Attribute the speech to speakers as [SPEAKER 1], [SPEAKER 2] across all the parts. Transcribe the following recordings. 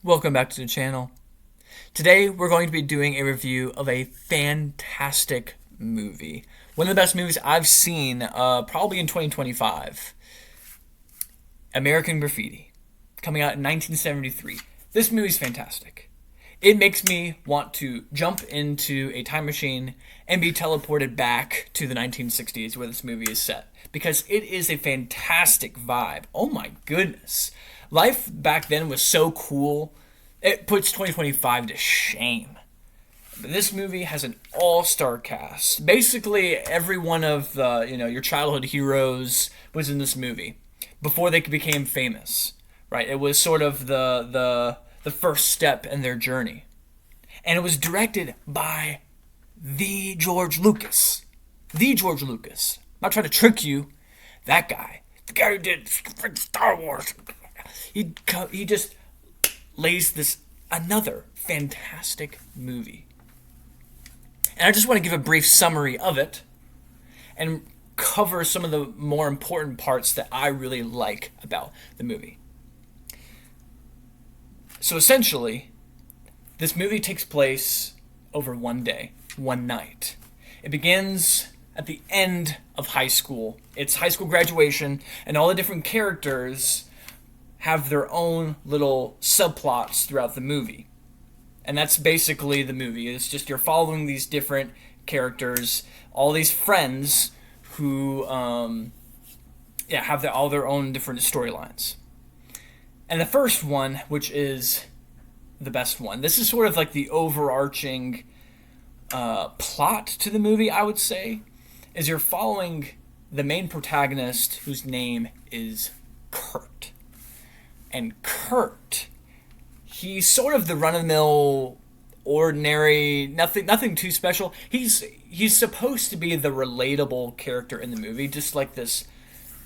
[SPEAKER 1] Welcome back to the channel. Today we're going to be doing a review of a fantastic movie. One of the best movies I've seen probably in 2025. American Graffiti, coming out in 1973. This movie's fantastic. It makes me want to jump into a time machine and be teleported back to the 1960s where this movie is set. Because it is a fantastic vibe. Oh my goodness. Life back then was so cool. It puts 2025 to shame. But this movie has an all-star cast. Basically, every one of your childhood heroes was in this movie before they became famous. Right? It was sort of the first step in their journey. And it was directed by the George Lucas. The George Lucas. I'm not trying to trick you. That guy. The guy who did Star Wars. He just lays this another fantastic movie. And I just want to give a brief summary of it and cover some of the more important parts that I really like about the movie. So essentially, this movie takes place over one day, one night. It begins at the end of high school. It's high school graduation, and all the different characters have their own little subplots throughout the movie. And that's basically the movie. It's just you're following these different characters, all these friends who have all their own different storylines. And the first one, which is the best one, this is sort of like the overarching plot to the movie, I would say, is you're following the main protagonist whose name is Curt. And Curt, he's sort of the run-of-the-mill, ordinary, nothing too special. He's supposed to be the relatable character in the movie, just like this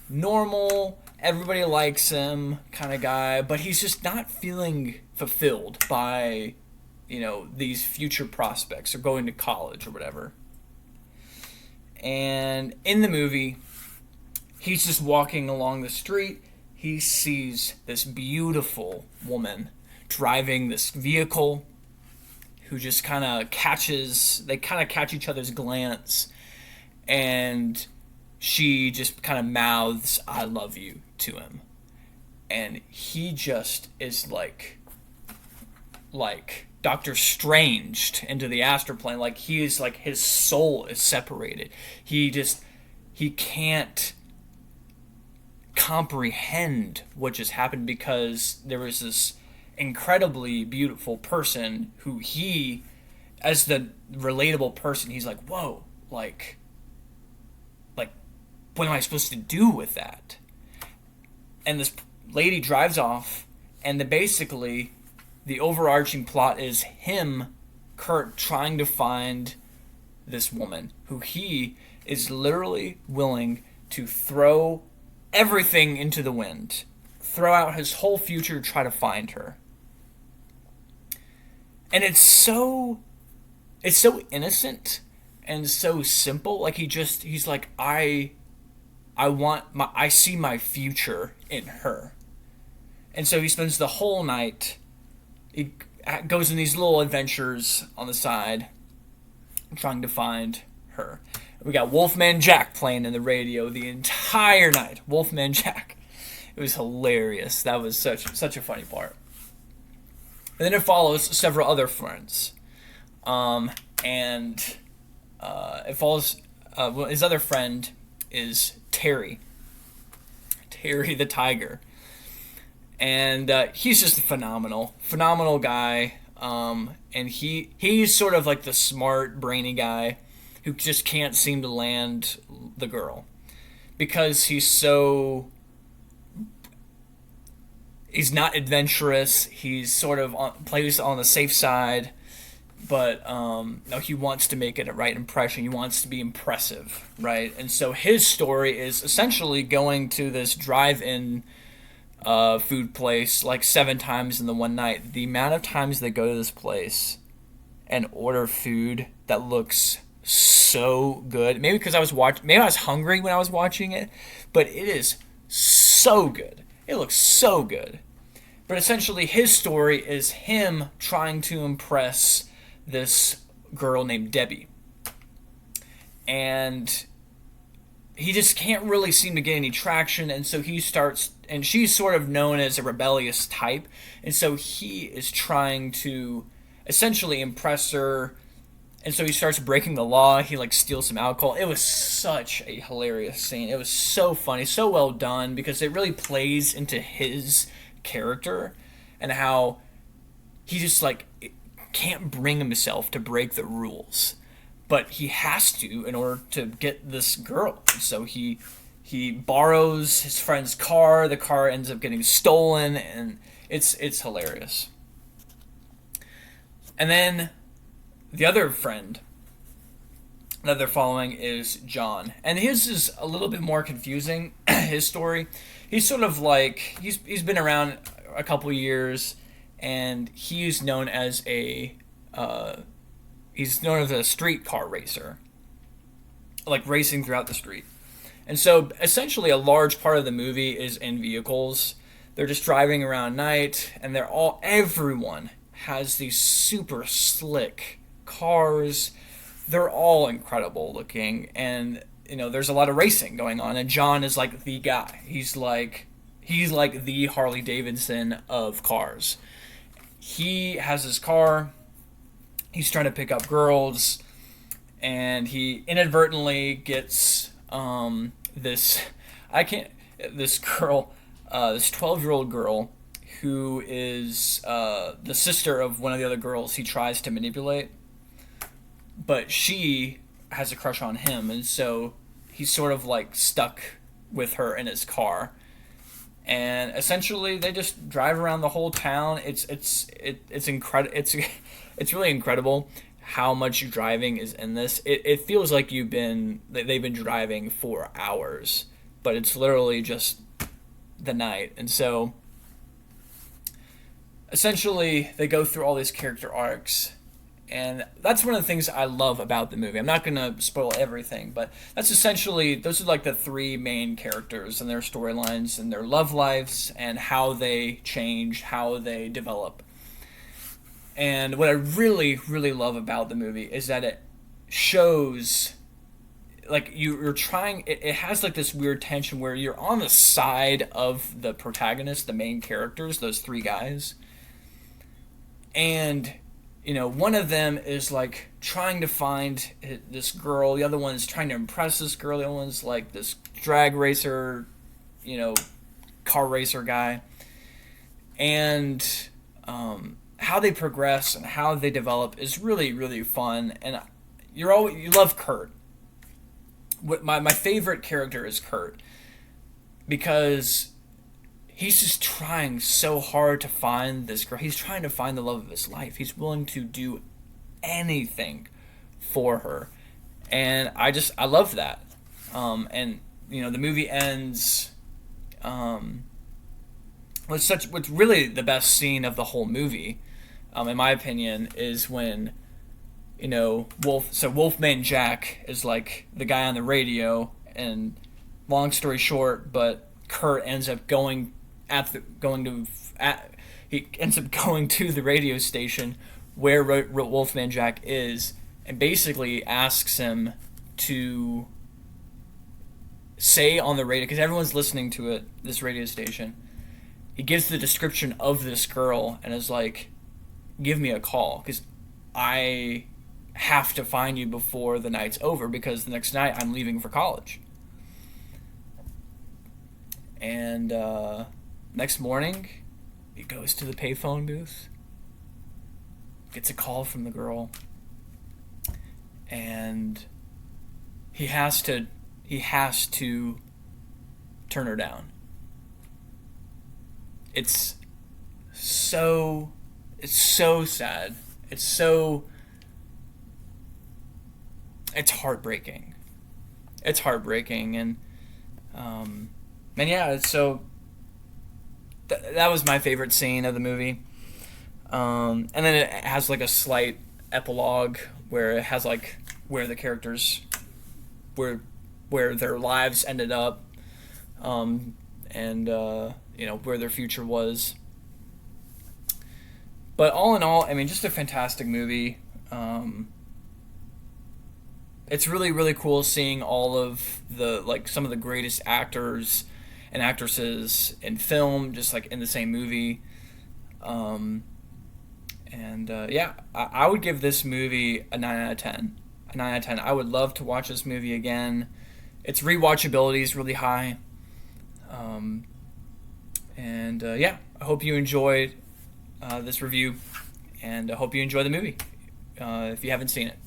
[SPEAKER 1] normal, everybody likes him kind of guy, but he's just not feeling fulfilled by, these future prospects or going to college or whatever. And in the movie, he's just walking along the street. He sees this beautiful woman driving this vehicle who just kind of catch each other's glance, and she just kind of mouths "I love you" to him. And he just is like Doctor Strange into the astral plane. Like he is like his soul is separated. He can't comprehend what just happened because there was this incredibly beautiful person who he, as the relatable person, he's like, whoa, like what am I supposed to do with that? And this lady drives off, and basically the overarching plot is him, Curt, trying to find this woman who he is literally willing to throw everything into the wind, throw out his whole future to try to find her. And it's so innocent and so simple. Like he's like, I see my future in her. And so he spends the whole night, he goes in these little adventures on the side trying to find her. We got Wolfman Jack playing in the radio the entire night. Wolfman Jack. It was hilarious. That was such a funny part. And then it follows several other friends. It follows his other friend is Terry the tiger. And he's just a phenomenal guy. And he's sort of like the smart, brainy guy who just can't seem to land the girl because he's not adventurous. He's sort of plays on the safe side, but he wants to make it a right impression. He wants to be impressive, right? And so his story is essentially going to this drive-in food place like 7 times in the one night. The amount of times they go to this place and order food that looks so good. Maybe because I was hungry when I was watching it, but it is so good. It looks so good. But essentially, his story is him trying to impress this girl named Debbie. And he just can't really seem to get any traction, and so he starts, and she's sort of known as a rebellious type, and so he is trying to essentially impress her, and so he starts breaking the law. He like steals some alcohol. It was such a hilarious scene. It was so funny, so well done, because it really plays into his character and how he just like can't bring himself to break the rules, but he has to in order to get this girl. So he borrows his friend's car. The car ends up getting stolen, and it's hilarious. And then the other friend that they're following is John, and his is a little bit more confusing. His story, he's sort of like he's been around a couple years, and he's known as a street car racer, like racing throughout the street. And so essentially a large part of the movie is in vehicles. They're just driving around night, and everyone has these super slick cars. They're all incredible looking, and there's a lot of racing going on, and John is like the guy. He's like the Harley Davidson of cars. He has his car. He's trying to pick up girls, and he inadvertently gets this girl, this 12-year-old girl, who is the sister of one of the other girls he tries to manipulate, but she has a crush on him, and so he's sort of like stuck with her in his car. And essentially, they just drive around the whole town. It's incredible. It's really incredible how much driving is in this. It feels like they've been driving for hours, but it's literally just the night. And so, essentially, they go through all these character arcs. And that's one of the things I love about the movie. I'm not going to spoil everything, but those are like the three main characters and their storylines and their love lives and how they change, how they develop. And what I really, really love about the movie is that it shows, like, you're trying, it has like this weird tension where you're on the side of the protagonist, the main characters, those three guys. And one of them is like trying to find this girl. The other one is trying to impress this girl. The other one's like this drag racer, car racer guy. And how they progress and how they develop is really, really fun. And you love Curt. My favorite character is Curt, because he's just trying so hard to find this girl. He's trying to find the love of his life. He's willing to do anything for her. And I love that. And the movie ends what's really the best scene of the whole movie, in my opinion, is when Wolfman Jack is like the guy on the radio, and long story short, but Curt ends up going to the radio station where Wolfman Jack is, and basically asks him to say on the radio, because everyone's listening to it, this radio station. He gives the description of this girl and is like, give me a call, because I have to find you before the night's over, because the next night I'm leaving for college. And next morning, he goes to the payphone booth, gets a call from the girl, and he has to turn her down. It's so sad. It's heartbreaking. It's heartbreaking, and yeah, so that was my favorite scene of the movie. And then it has like a slight epilogue where it has like where the characters, where their lives ended up, and where their future was. But all in all, I mean, just a fantastic movie. It's really, really cool seeing all of the, like, some of the greatest actors and actresses in film, just like in the same movie. Um, and yeah, I would give this movie a 9 out of 10. A 9 out of 10. I would love to watch this movie again. Its rewatchability is really high. Um, and yeah, I hope you enjoyed this review, and I hope you enjoy the movie if you haven't seen it.